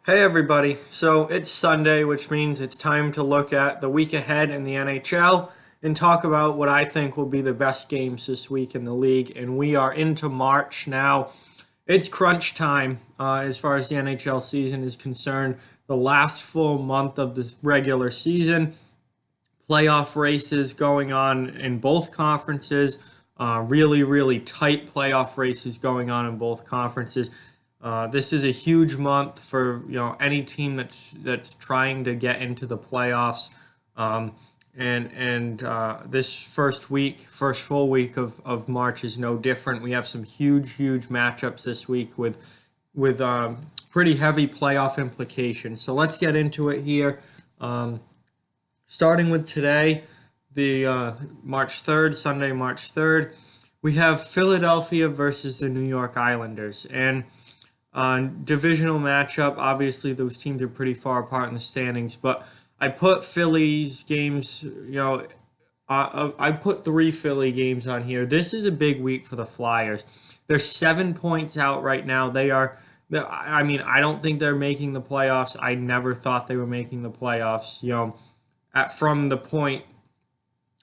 Hey everybody, so it's Sunday, which means it's time to look at the week ahead in the NHL and talk about what I think will be the best games this week in the league. And we are into March now. It's crunch time as far as the NHL season is concerned. The last full month of this regular season, playoff races going on in both conferences. Really tight playoff races going on in both conferences. This is a huge month for any team that's trying to get into the playoffs. And this first full week of March is no different. We have some huge matchups this week with pretty heavy playoff implications. So let's get into it here. Starting with today, the March 3rd, Sunday, March 3rd, we have Philadelphia versus the New York Islanders. And divisional matchup, obviously those teams are pretty far apart in the standings, but I put Philly's games, I put three Philly games on here. This is a big week for the Flyers. They're 7 points out right now. I don't think they're making the playoffs. I never thought they were making the playoffs. From the point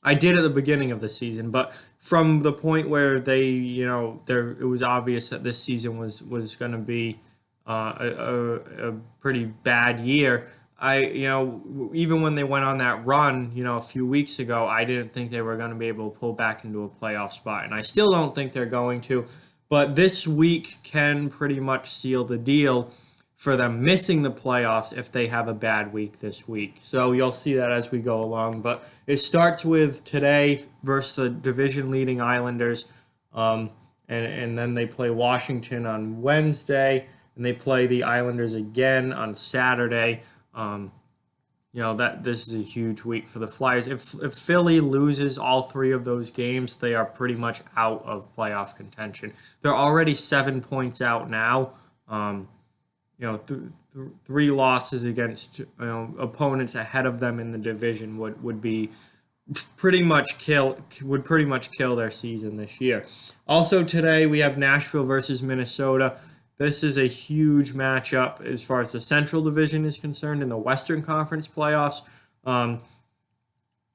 I did at the beginning of the season, but from the point where it was obvious that this season was going to be a pretty bad year. Even when they went on that run, a few weeks ago, I didn't think they were going to be able to pull back into a playoff spot, and I still don't think they're going to. But this week can pretty much seal the deal for them missing the playoffs if they have a bad week this week. So you'll see that as we go along. But it starts with today versus the division leading Islanders. And then they play Washington on Wednesday, and they play the Islanders again on Saturday. That this is a huge week for the Flyers. If Philly loses all three of those games, they are pretty much out of playoff contention. They're already 7 points out now. Three losses against opponents ahead of them in the division would pretty much kill their season this year. Also today we have Nashville versus Minnesota. This is a huge matchup as far as the Central Division is concerned in the Western Conference playoffs.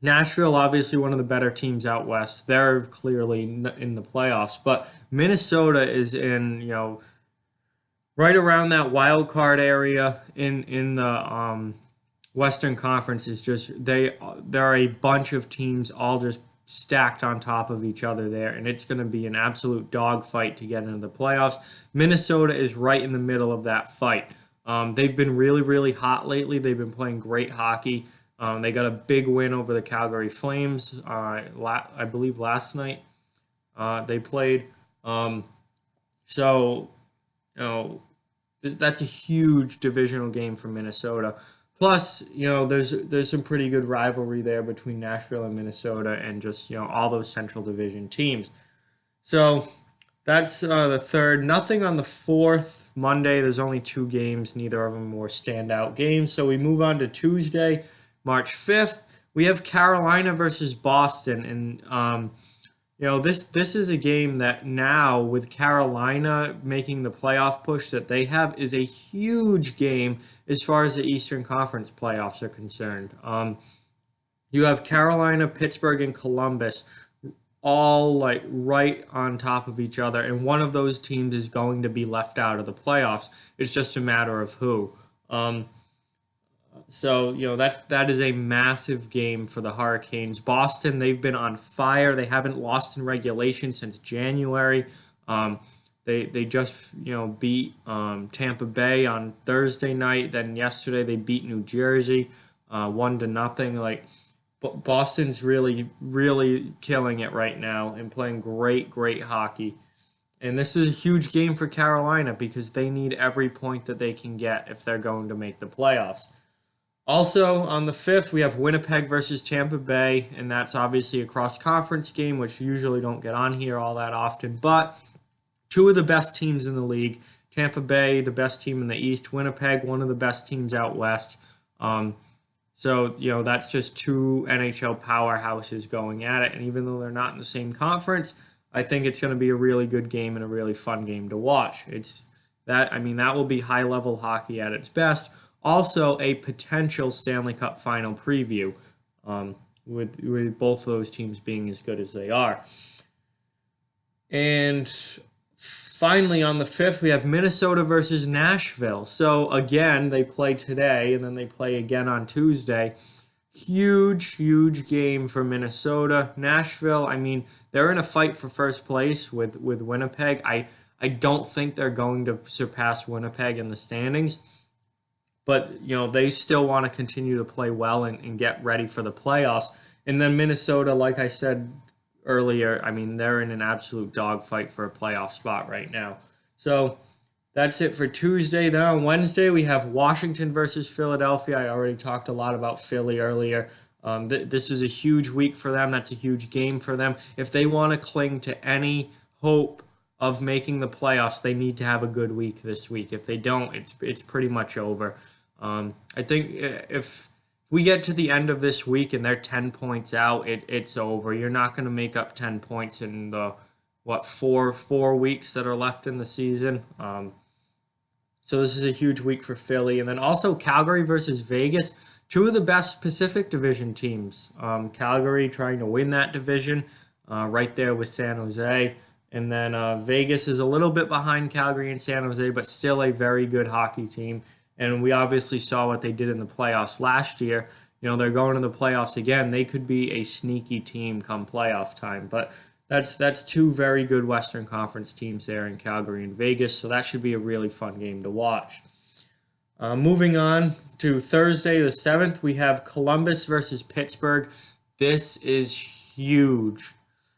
Nashville, obviously one of the better teams out west. They're clearly in the playoffs, but Minnesota is in right around that wild card area in the Western Conference. Is just there are a bunch of teams all just stacked on top of each other there, and it's going to be an absolute dogfight to get into the playoffs. Minnesota is right in the middle of that fight. They've been really hot lately. They've been playing great hockey. They got a big win over the Calgary Flames, I believe last night. They played. So that's a huge divisional game for Minnesota. Plus, there's some pretty good rivalry there between Nashville and Minnesota, and just all those Central Division teams. So that's the third. Nothing on the fourth, Monday. There's only two games. Neither of them were standout games. So we move on to Tuesday, March 5th. We have Carolina versus Boston, and this is a game that now, with Carolina making the playoff push that they have, is a huge game as far as the Eastern Conference playoffs are concerned. You have Carolina, Pittsburgh, and Columbus all like right on top of each other, and one of those teams is going to be left out of the playoffs. It's just a matter of who. So that is a massive game for the Hurricanes. Boston, they've been on fire. They haven't lost in regulation since January. They just beat Tampa Bay on Thursday night. Then yesterday they beat New Jersey 1-0. Like Boston's really killing it right now and playing great hockey. And this is a huge game for Carolina because they need every point that they can get if they're going to make the playoffs. Also, on the 5th, we have Winnipeg versus Tampa Bay, and that's obviously a cross-conference game, which usually don't get on here all that often. But two of the best teams in the league, Tampa Bay, the best team in the East, Winnipeg, one of the best teams out West. So that's just two NHL powerhouses going at it, and even though they're not in the same conference, I think it's going to be a really good game and a really fun game to watch. That will be high-level hockey at its best. Also, a potential Stanley Cup final preview, with both of those teams being as good as they are. And finally, on the 5th, we have Minnesota versus Nashville. So again, they play today, and then they play again on Tuesday. Huge, huge game for Minnesota. Nashville, they're in a fight for first place with Winnipeg. I don't think they're going to surpass Winnipeg in the standings, but they still want to continue to play well and get ready for the playoffs. And then Minnesota, like I said earlier, they're in an absolute dogfight for a playoff spot right now. So that's it for Tuesday. Then on Wednesday, we have Washington versus Philadelphia. I already talked a lot about Philly earlier. This is a huge week for them. That's a huge game for them. If they want to cling to any hope of making the playoffs, they need to have a good week this week. If they don't, it's pretty much over. I think if we get to the end of this week and they're 10 points out, it's over. You're not going to make up 10 points in the, four weeks that are left in the season. So this is a huge week for Philly. And then also Calgary versus Vegas, two of the best Pacific Division teams. Calgary trying to win that division, right there with San Jose. And then Vegas is a little bit behind Calgary and San Jose, but still a very good hockey team. And we obviously saw what they did in the playoffs last year. They're going to the playoffs again. They could be a sneaky team come playoff time. But that's two very good Western Conference teams there in Calgary and Vegas. So that should be a really fun game to watch. Moving on to Thursday the 7th, we have Columbus versus Pittsburgh. This is huge.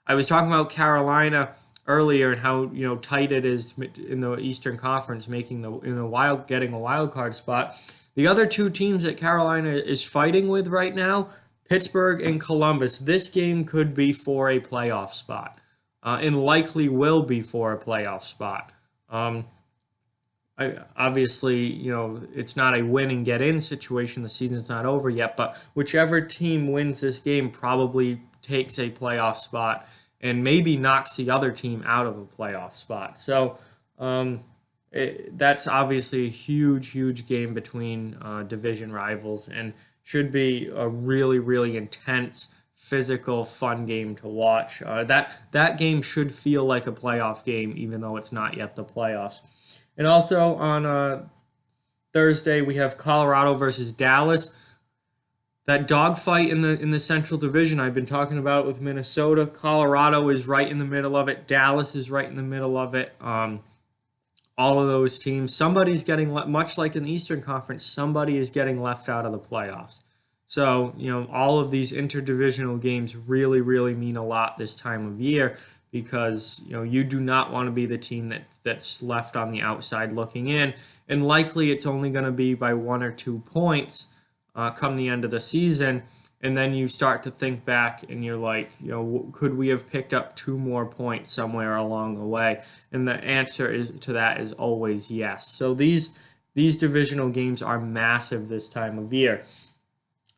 I was talking about Carolina earlier and how tight it is in the Eastern Conference, getting a wild card spot. The other two teams that Carolina is fighting with right now, Pittsburgh and Columbus, this game could be for a playoff spot, and likely will be for a playoff spot. Obviously, it's not a win and get in situation. The season's not over yet, but whichever team wins this game probably takes a playoff spot and maybe knocks the other team out of a playoff spot. So that's obviously a huge, huge game between division rivals and should be a really, really intense, physical, fun game to watch. That game should feel like a playoff game, even though it's not yet the playoffs. And also on Thursday, we have Colorado versus Dallas. That dogfight in the Central Division I've been talking about with Minnesota. Colorado is right in the middle of it. Dallas is right in the middle of it. All of those teams, somebody's getting, much like in the Eastern Conference, somebody is getting left out of the playoffs. So, all of these interdivisional games really, really mean a lot this time of year because, you do not want to be the team that's left on the outside looking in. And likely it's only going to be by 1 or 2 points come the end of the season. And then you start to think back and you're like, could we have picked up 2 more points somewhere along the way? And the answer to that is always yes. So these divisional games are massive this time of year.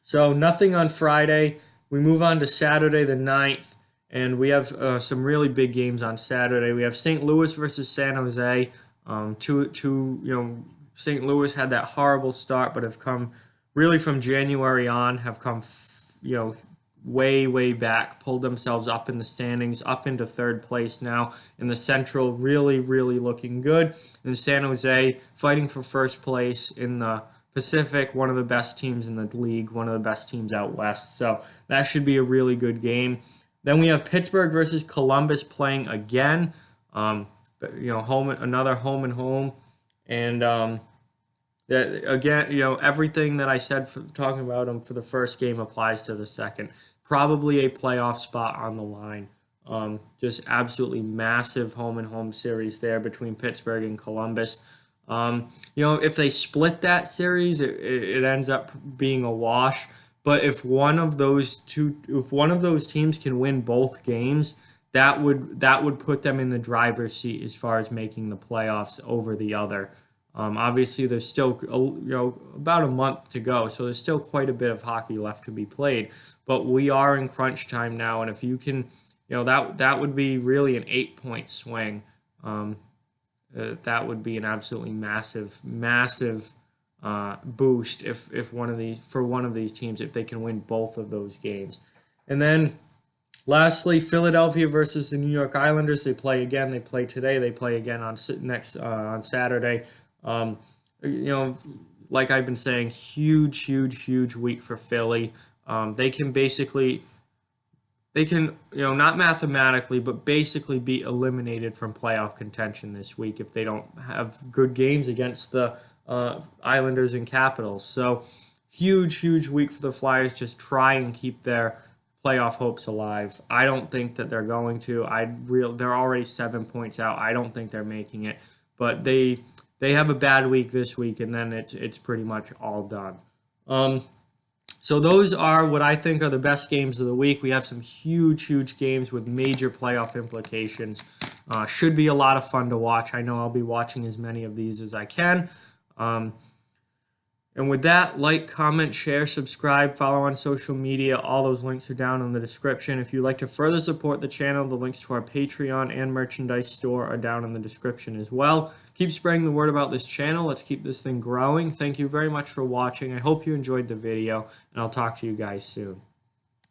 So nothing on Friday. We move on to Saturday the 9th, and we have some really big games on Saturday. We have St. Louis versus San Jose. St. Louis had that horrible start, but have come really from January on, have come way, way back, pulled themselves up in the standings, up into 3rd place now in the Central, really, really looking good. And San Jose fighting for 1st place in the Pacific, one of the best teams in the league, one of the best teams out west. So that should be a really good game. Then we have Pittsburgh versus Columbus playing again. Another home and home. And again, everything that I said talking about them for the first game applies to the second. Probably a playoff spot on the line. Just absolutely massive home and home series there between Pittsburgh and Columbus. If they split that series, it ends up being a wash. But if one of those teams can win both games, that would put them in the driver's seat as far as making the playoffs over the other. Obviously, there's still about a month to go, so there's still quite a bit of hockey left to be played. But we are in crunch time now, and if you can, that would be really an 8-point swing. that would be an absolutely massive boost if one of these teams, if they can win both of those games. And then lastly, Philadelphia versus the New York Islanders. They play again. They play today. They play again on Saturday. Like I've been saying, huge week for Philly. They can not mathematically, but basically be eliminated from playoff contention this week if they don't have good games against the Islanders and Capitals. So huge week for the Flyers. Just try and keep their playoff hopes alive. I don't think that they're going to. They're already 7 points out. I don't think they're making it, but they have a bad week this week, and then it's pretty much all done. So those are what I think are the best games of the week. We have some huge games with major playoff implications. Should be a lot of fun to watch. I know I'll be watching as many of these as I can. And with that, like, comment, share, subscribe, follow on social media. All those links are down in the description. If you'd like to further support the channel, the links to our Patreon and merchandise store are down in the description as well. Keep spreading the word about this channel. Let's keep this thing growing. Thank you very much for watching. I hope you enjoyed the video, and I'll talk to you guys soon.